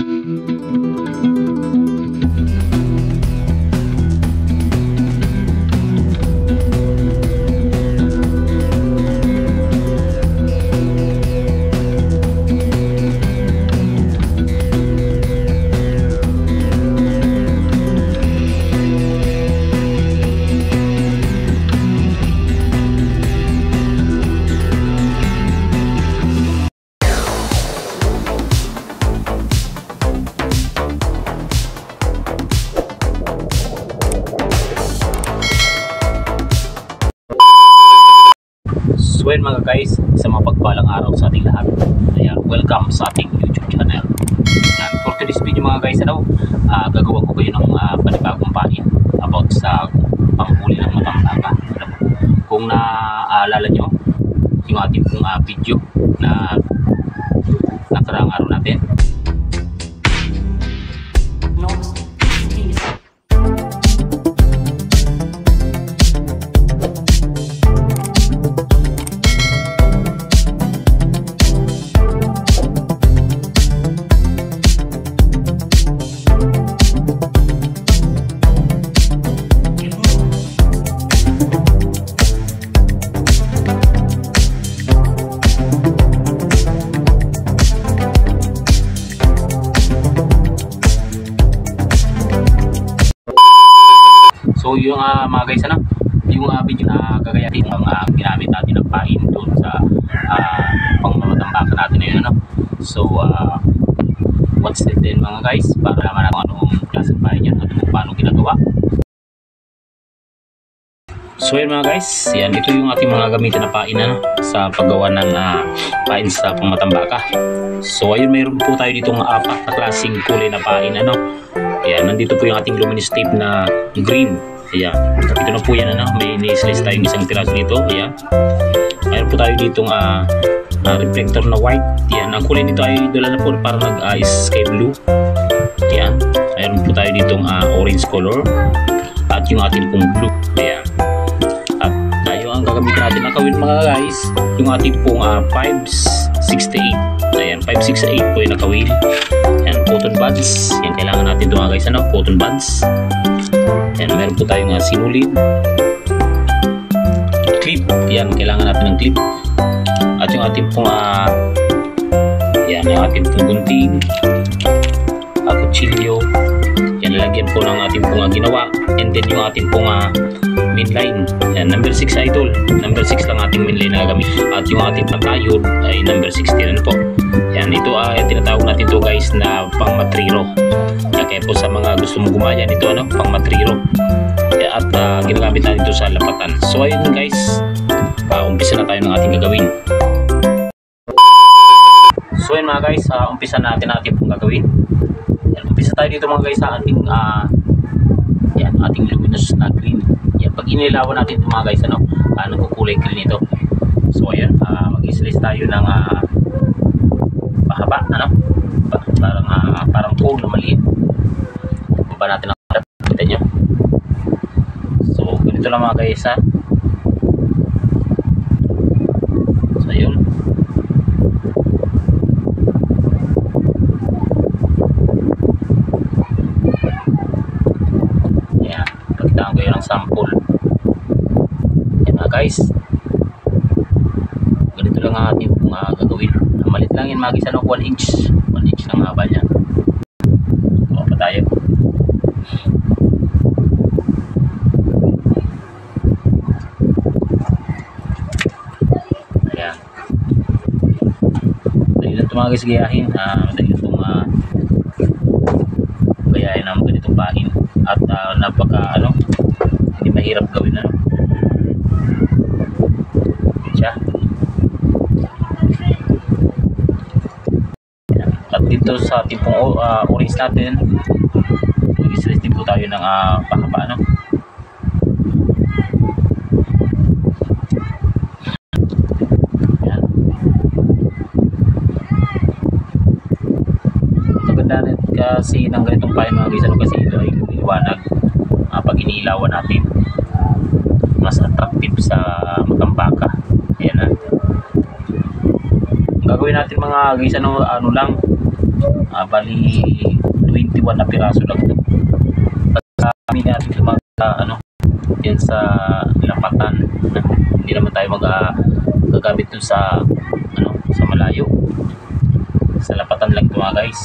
So yun mga guys, sa mapagpalang araw sa ating lahat. Ayan, welcome sa ating YouTube channel. And for today's video mga guys, gagawa ko kayo ng panibagong pain about sa panghuli ng matambaka. Kung naaalala nyo yung ating video na nakaraang araw natin. So yung mga guys, yung video na gagayahin ang ginamit natin ng pain doon sa pangmamatambaka natin na yun, So watch it din mga guys para naman natin anong klaseng pain yun at kung paano ginagawa. So yun mga guys, yan, ito yung ating mga gamitin na pain sa paggawa ng pain sa pangmatambaka. So ayun, mayroon po tayo ditong 4 na klaseng kulay na pain. Ayan, nandito po yung ating luminous tape na green. Ayan, ito na po yan, may ni-slice tayong isang piraso dito. Ayan, mayroon po tayo ditong reflector na white. Ayan, ang kulay nito ay dala na po para nag-sky blue. Ayan, mayroon po tayo ditong orange color at yung ating pong blue. Ayan, at tayo ang gagamitin natin na kawil mga guys, yung ating pong 568. Ayan, 568 po yung nakawil. Ayan, cotton buds. Yan, kailangan natin ito mga guys, cotton buds. Ayan, meron po tayong sinulid. Clip. Yan, kailangan natin ng clip. At yung ating pong yan, yung ating pong gunting, kutsilyo. Yan, lalagyan po ng ating pong ginawa. And then yung ating pong main line. Yan, number 6 idol. Number 6 lang ating main line na gamit. At yung ating pang-diode ay number 60 na po. Yan, ito tinatawag natin to guys na pang matriro. Kaya po sa mga gusto mong gumaya nito, pang matriro. At ginagamit natin ito sa lapatan. So ayun guys, umpisa na tayo ng ating gagawin. So ayun mga guys, umpisa natin pong gagawin. Yan, umpisa tayo dito mga guys sa ating yan, ating luminous na green. Yan, pag inilawan natin ito mga guys, nagkukulay green ito. So ayun, mag-slice tayo ng pahaba, parang cone na maliit. Baba natin ang harap, kita nyo. So ganito lang mga guys, So ayun, yan, pakitaan ko yun ng sample. Yan mga guys, ganito lang ang ating gagawin. Malit lang yun mga guys, 1 inch lang haba niya. Tuwa pa tayo. Ayan, dahil lang ito mga guys gayahin, dahil itong gayahin ng ganitong pain at napaka hindi mahirap gawin siya. At dito sa ating pong orange natin, mag-slice din po tayo ng pahaba, Yan. Maganda rin kasi ng ganitong pain mga guys, kasi ito ay liwanag. Pag iniilawan natin, mas attractive sa matambaka. Ayan na. Gagawin natin mga guys, ano lang, Bali 21 na piraso lang ito. Pagka kami natin ito yan sa lapatan, hindi naman tayo gagamit dun sa sa malayo, sa lapatan lang ito mga guys.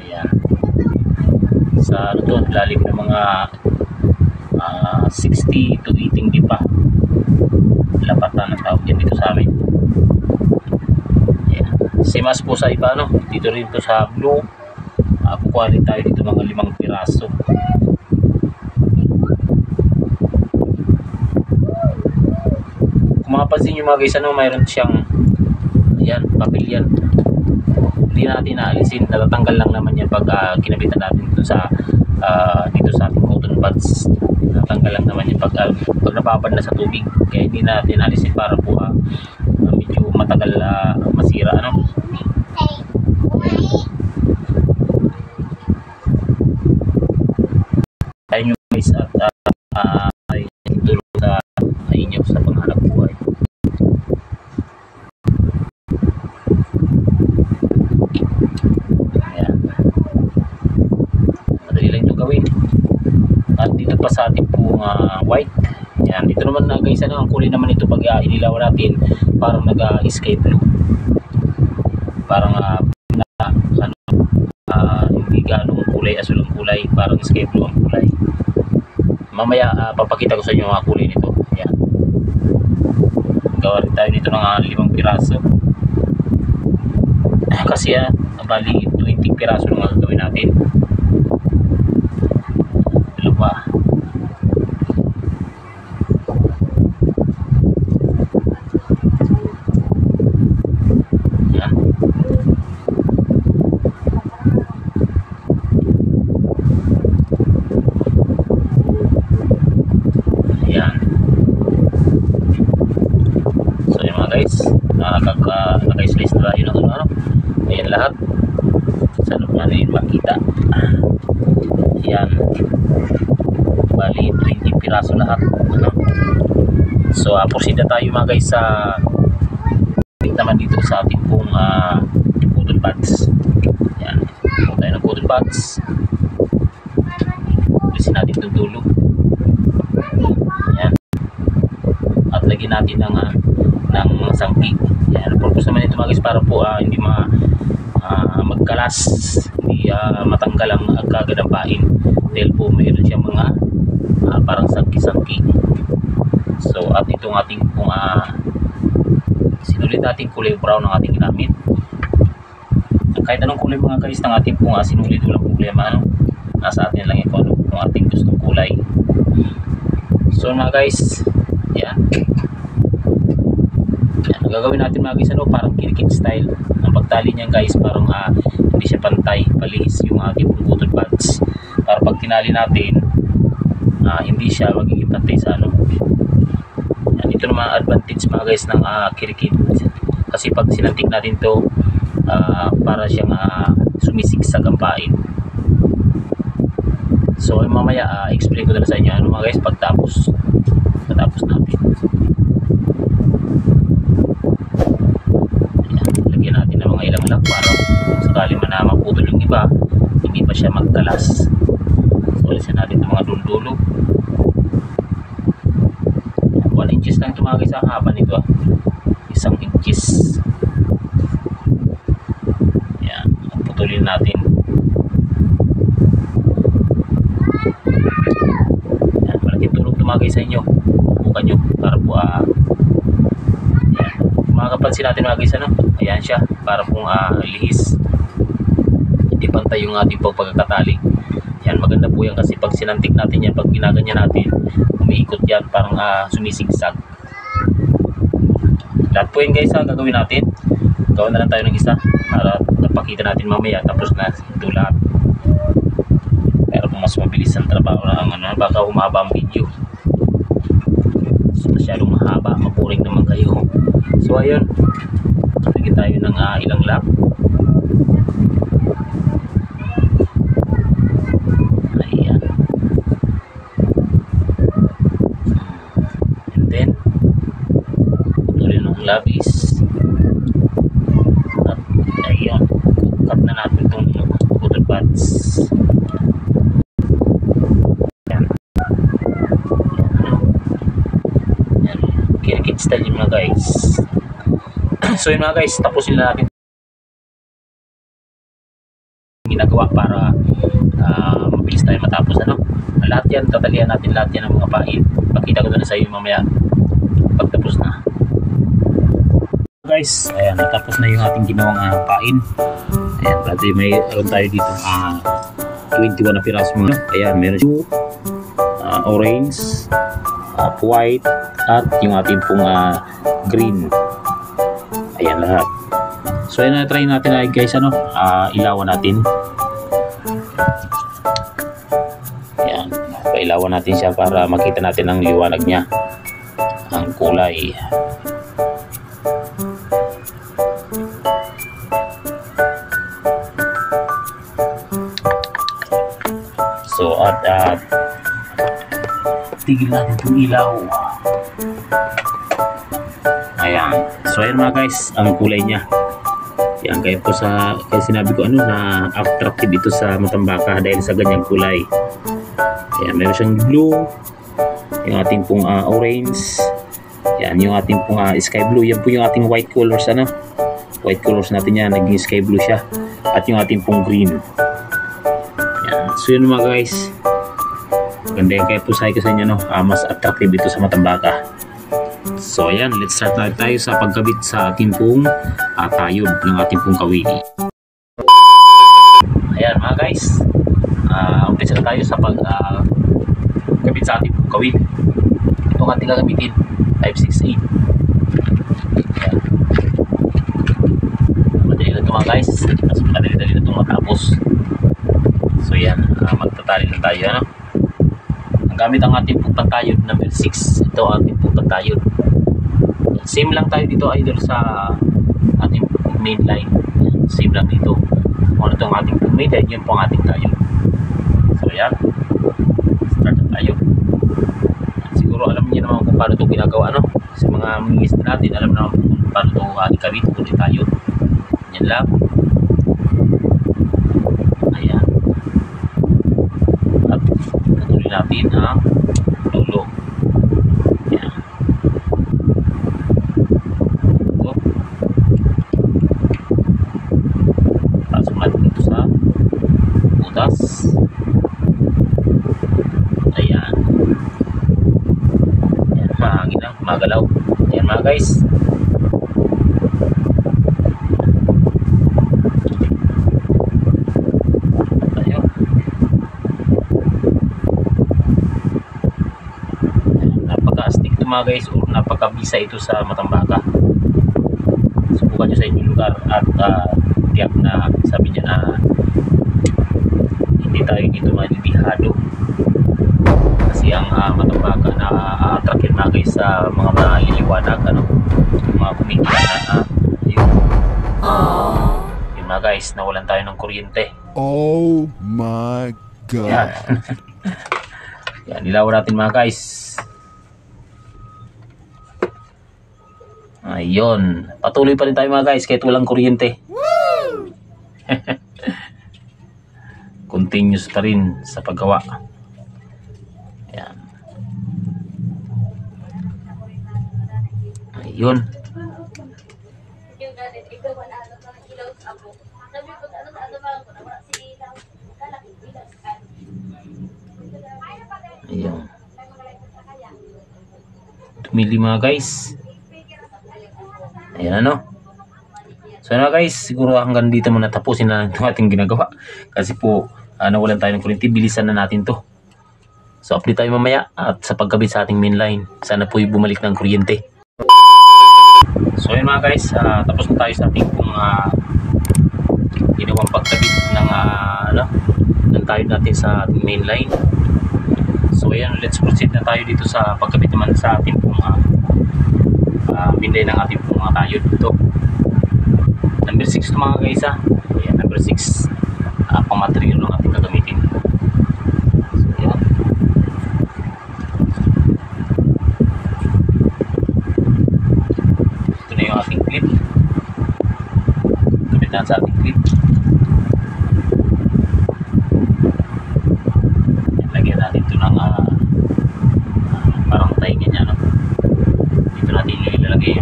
Ayan, sa lalim ng mga 60 to 80 di pa lapatan ang tawag yan dito sa amin. Ayan, simas po sa iba dito rin to sa blue. Kukuha rin tayo dito mga 5 piraso. Kung mapapansin nyo mga guys, mayroon siyang papel yan. Hindi natin naalisin, natatanggal lang naman yan pag kinabitan natin dito sa ating cotton buds. Natatanggal lang naman yan pag nababad na sa tubig, kaya hindi natin naalisin para po medyo matagal masira Ayun yung guys, at ay tulong sa inyo sa panghanap buhay. Ayan, madali lang ito gawin. At dito pa sa ating pong white. Ayan, dito naman na guys, ang kulay naman ito pag inilaw natin, parang nag-sky blue. Parang hindi ganong kulay, asul ang kulay, parang sky blue ang kulay. Mamaya papakita ko sa inyo mga kulay nito. Ayan, gawa rin tayo nito ng 5 piraso kasi bali 20 piraso lang ang gagawin natin. Dalawa. Naka-slice na tayo ng ayan lahat. Sana po natin makita. Ayan, bali 20 piraso lahat. So proceed na tayo mga guys sa naman dito sa ating pong cotton buds. Ayan, kung tayo ng cotton buds, alisin natin itong dulo. Ayan, at lagyan natin ng sangki. Ayan, ang purpose naman ito mga guys, para po hindi magkalas, hindi matanggal ang kagad ang pain, dahil po mayroon siyang mga parang sangki-sangki. So at itong ating pong sinulit natin kulay brown ang ating ginamit. Kahit anong kulay mga guys ng ating pong sinulit, walang problema, nasa atin lang ito kung ating gustong kulay. So mga guys, yan ang gagawin natin mga guys, parang kirikit style ang pagtali niyan guys, parang hindi siya pantay, palihis yung ating cotton buds, para pag tinali natin hindi siya magiging pantay sa yan, ito naman ang advantage mga guys ng kirikit, kasi pag sinantik natin to para siyang sumisiksag ang pain. So mamaya explain ko na sa inyo mga guys pagtapos natin. Lagyan natin ng mga ilang lock para kung sakali man maputol yung iba, hindi pa siya magkalas. So alisin natin itong mga dulo. 1 inches lang ito mga guys ang haba nito, 1 inches. Yan, putulin natin. Yan, malaking tulong ito mga guys sa inyo. Bukan nyo para po makapansin natin mga guys, ayan siya, para pong lihis, hindi pantay yung ating pagkakatali. Yan, maganda po yan kasi pag sinantik natin yan, pag ginaganyan natin, umiikot yan, parang sumisigsag. Lahat po yun guys gagawin natin. Gawin na lang tayo ng isa para napakita natin mamaya, tapos na ito lahat. Pero kung mas mabilis ang trabaho na baka humaba ang video. So, masyadong mahaba, mapuring naman kayo. So ayun, lagyan tayo ng ilang lap. Ayan, and then putulin ng labis. Ayan mga guys. So yun mga guys, tapusin na natin ginagawa para mabilis tayo matapos ano. Lahat yan, tatalian natin lahat yan ng mga pain. Pakita ko na sa iyo mamaya pagtapos na. Guys, ayan, natapos na yung ating ginawang pain. Ayan, dati mayroon tayo dito 21 na piraso muna. Ayan, meron yung orange, white, at yung ating pong green. Ayan lahat. So ayan, na-try natin guys, ano, ilawan natin. Ayan, pailawan natin siya para makita natin ang liwanag niya, ang kulay. So at tigil natin itong ilaw. Ayan. So ayan mga guys, ang kulay niya. Yan, kaya sinabi ko ano na attractive ito sa matambaka dahil sa ganyang kulay. Ayan, meron siyang blue, yung ating pong orange, yan, yung ating pong sky blue. Yan po yung ating white colors, ano, white colors natin yan, naging sky blue siya, at yung ating pong green. Yan, so yun mga guys, ganda yan, kaya po sabi ko sa inyo, no, mas attractive ito sa matambaka. So ayan, let's start tayo sa pagkabit sa ating pong tayod ng ating pong kawili. Ayan mga guys, umpisa na tayo sa pagkabit sa ating pong kawili. Itong ating gagamitin, 568. Ayan. Madali na ito mga guys, mas madali-dali na itong matapos. So ayan, magtatali na tayo, ano? Ang gamit ang ating pong pantayod number 6. Ito ang ating pong pantayod. Same lang tayo dito idol sa ating main line. Same lang dito. Kung ano itong ating main line, yun po ang ating tayo. So ayan, start na tayo. Siguro alam niyo naman kung paano ito ginagawa, no? Sa mga mingis natin, alam naman kung paano ito ikabit. Kunin tayo. Yan lang. Ayan. At patuloy natin ang dulo. Ayan. Ayan. Ayan, mahangin lang, magalaw. Ayan mga guys. Ayan. Napaka-astig ito mga guys, o napakabisa ito sa matambaka. Subukan nyo sa inyong lugar at tiyak na sabi niya na hindi tayo dito malilihado kasi ang matambaka na attract mga guys sa mga maliliwanag, ano, mga kumikita na yun mga guys, nawalan tayo ng kuryente. Oh my god. Yan. Yan, nilawan natin mga guys. Ayun, patuloy pa rin tayo mga guys kahit walang kuryente. Continuous pa rin sa paggawa. Ayan. Ayun. Ayun. Tumili mga guys. Ayan, ano. So na guys, siguro hanggang dito muna, tapusin na itong ating ginagawa. Kasi po, nawalan tayo ng kuryente, bilisan na natin to. So update tayo mamaya at sa pagkabit sa ating main line. Sana po bumalik ng kuryente. So yun mga guys, tapos na tayo sa ating ginawang pagkabit ng tayod natin sa ating main line. So ayan, let's proceed na tayo dito sa pagkabit naman sa ating main line ng ating tayod dito. Number 6 ito mga guys, ayan, number 6, pang material ng ating gagamitin. So ayan. Ito na yung ating clip. Kapit na sa ating clip. Ayan, lagyan natin ito ng parang tayo ganyan, no? Dito natin yung ilalagay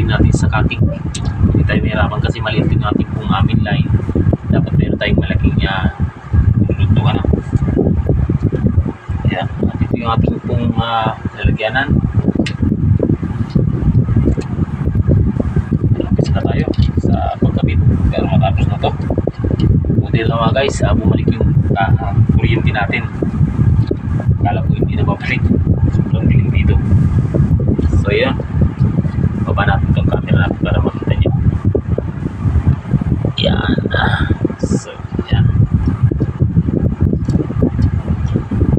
din natin sa cutting. Hindi tayo mahirapan kasi maliit yung ating pong amin line. Dapat meron tayong malaking nilulutuan. Ayan, at ito yung ating pong lalagyanan. Lapis na tayo sa pagkabit pero matapos na to. Buti lang mga guys, bumalik yung kuryente natin. Akala ko hindi na babalik. Sobrang dilim dito. So yan, baba natin itong camera natin para makita nyo. Yan. So yan,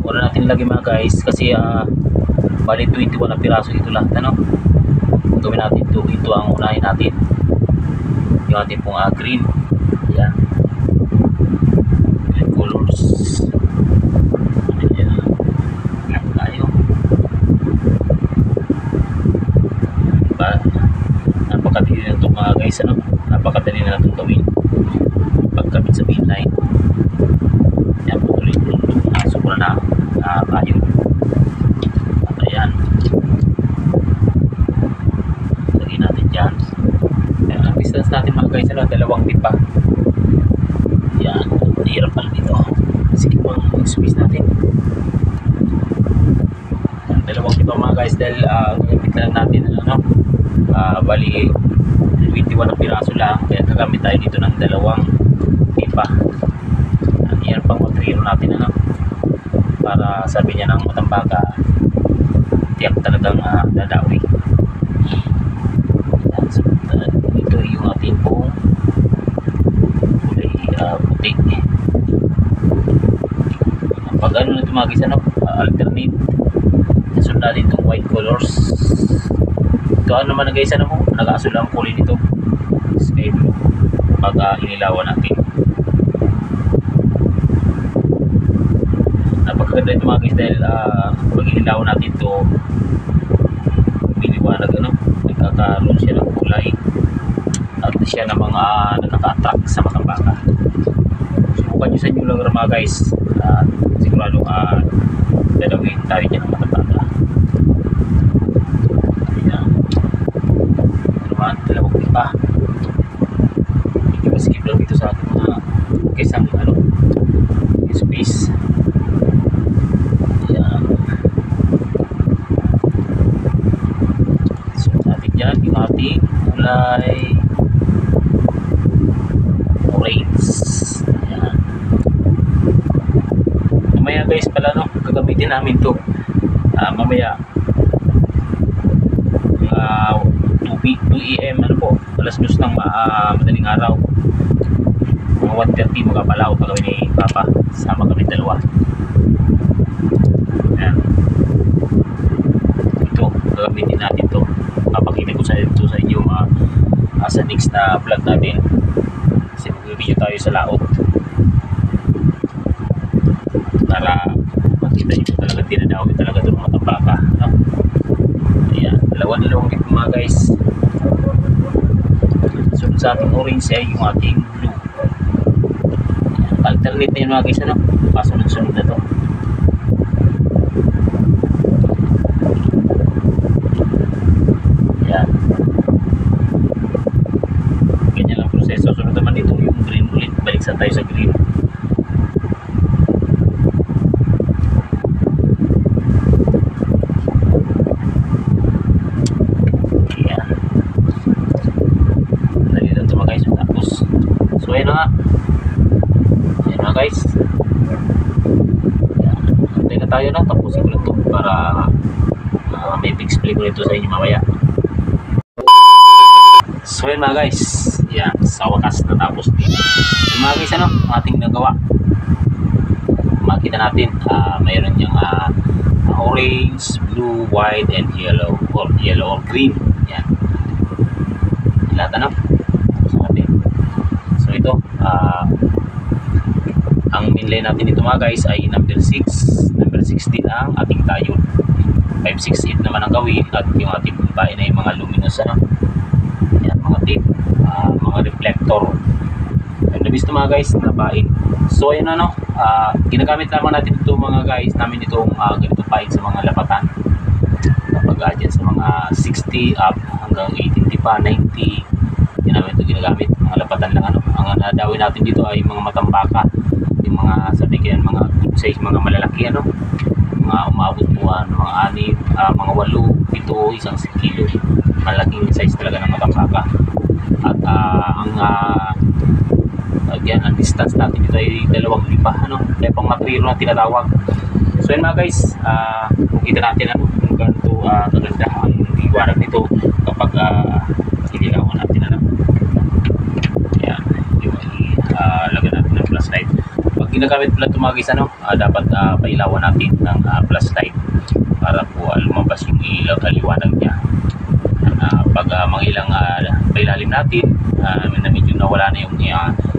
wala natin lagi mga guys kasi bali 21 na piraso ito lahat. Gawin natin ito ang unahin natin, yung ating pong green. Yan, green colors. Ayan, yan tayo. Napakadali na ito mga guys. Napakadali na itong gawin pagkabit sa mainline. Yan, tuloy-tuloy sobra na tayo. At ayan, lagyan natin dyan. Ayan, ang distance natin mga guys, 2 tip pa. Yan, hirap pala dito. Sige po ang space natin. Yan, 2 tip pa mga guys dahil gamit lang natin bali 21 na piraso lang, kaya gagamit tayo dito ng 2 tipa. Yan pang material natin para sabi niya ng matambaka tiyak talagang dadawi. Yan, so, ito yung ating pong kulay puti. Pag na tumagis alternate sunod natin itong white colors. Ito naman guys, nag-aasul ang kulay nito, sky blue, pag inilawan natin. Napakaganda ito mga guys dahil pag inilawan natin ito, biniwanag nagkakaroon siya ng kulay at siya namang nakaka-attract sa matambaka. Subukan nyo sa inyo lang mga guys, sigurado dadawin tayo dyan ng matambaka. 2 tipa. Medyo maskip lang dito sa ating kaisang space. Ayan, so natin dyan yung ating kulay orange. Ayan, mamaya guys pala gagamitin namin to mamaya 2 AM alas 2 ng madaling araw, mga 1:30 magpapalaw pagawin ni Papa, sama kami 2. Ayan, ito gagamitin natin to. Papakita ko sa inyo sa next na vlog natin kasi mag-video tayo sa laot para makita nyo talaga dinadawi talaga doon matambaka. Ayan, 2 dito mga guys. Sunod sa ating orange ay yung ating blue. Alternate na yun mga guys, pasunod-sunod na to. Ayan, ganyan lang proseso. Sunod naman dito yung green ulit, balik sa tayo sa green. So ayan na guys, antay na tayo tapusin ko lang ito para may explain ko ito sa inyo mamaya. So ayan mga guys, yan, sa wakas natapos din mga guys ating nagawa. Makita natin mayroon niyang orange, blue, white, and yellow or green. Yan, lahat so ito ang mainline natin ito mga guys ay number 6, number 16 ang ating tayo, 568 naman ang gawin, at yung ating pain ay mga luminous yan, mga tape, mga reflector. Ang labis ito mga guys na pain. So ayun ginagamit lamang natin ito mga guys namin itong ganito pain sa mga lapatan kapag dyan sa mga 60 up hanggang 80 pa, 90. Yan namin ito ginagamit. Mga lapatan lang ano. Ang nadawin natin dito ay mga matambaka. Yung mga sabi ko yan, mga good size, mga malalaki ano. Mga umabot po mga 6, mga 8, 7, isang kilo. Malaking size talaga ng matambaka. At ang distance natin dito ay 2 lipa ano. Kaya pang matrilo na tinatawag. So yun mga guys, kita natin ano kung ganito kaganda ang liwanag nito kapag inilawan natin ano. Yan, lagyan natin ng flashlight. Pag ginagamit pala ito mga guys ano, dapat pailawan natin ng flashlight para po lumabas yung liwanag niya. Pag mga ilang pailalim natin na medyo nawala na yung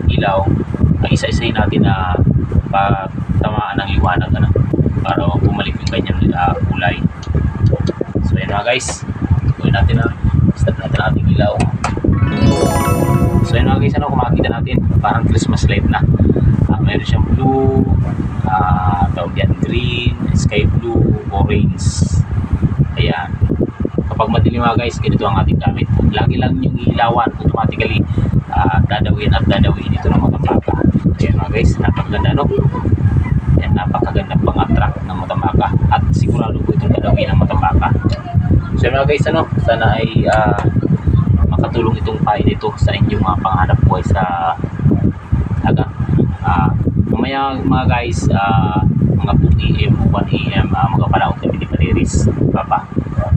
ilaw, isa-isahin natin na patamaan ng liwanag ano, para bumalik yung kanyang kulay. So yun mga guys, gawin natin start natin ang ating ilaw. So yun mga guys, ano, kung makikita natin parang Christmas light na. Mayroon siyang blue, tawag yan green, sky blue, orange. Ayan, kapag madilim mga guys, ganito ang ating gamit. Lagi lang yung ilawan automatically dadawin at dadawin ito ng matambaka. Ayan mga guys, napakaganda no. Yan, napakaganda pang-attract ng matambaka at sigurado po itong dadawin ng matambaka. So mga guys, ano, sana ay makatulong itong pain ito sa inyong mga panghanap buhay sa dagat. Mamaya mga guys, mga 2 AM o 1 AM magpapalaot kami ni Paliris Papa.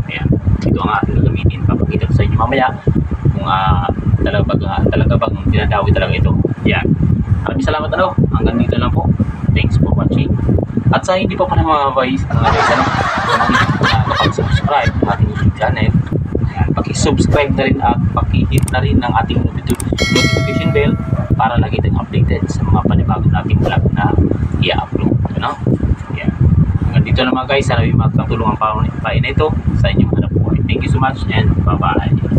Ayan, ito ang ating gagamitin. Papakita ko sa inyo mamaya kung talaga bang dinadawi talaga ito. Yan, maraming salamat ano, hanggang dito lang po. Thanks for watching. At sa hindi pa pala mga guys ano, nakapag-subscribe ng ating YouTube channel, paki-subscribe na rin at paki-hit na rin ng ating notification bell para lagi tayong updated sa mga panibagong nating vlog na i-upload. Ano? Yan. Hanggang dito na mga guys, sana may makatulong ang pain na ito sa inyong hanap buhay. Thank you so much and bye-bye.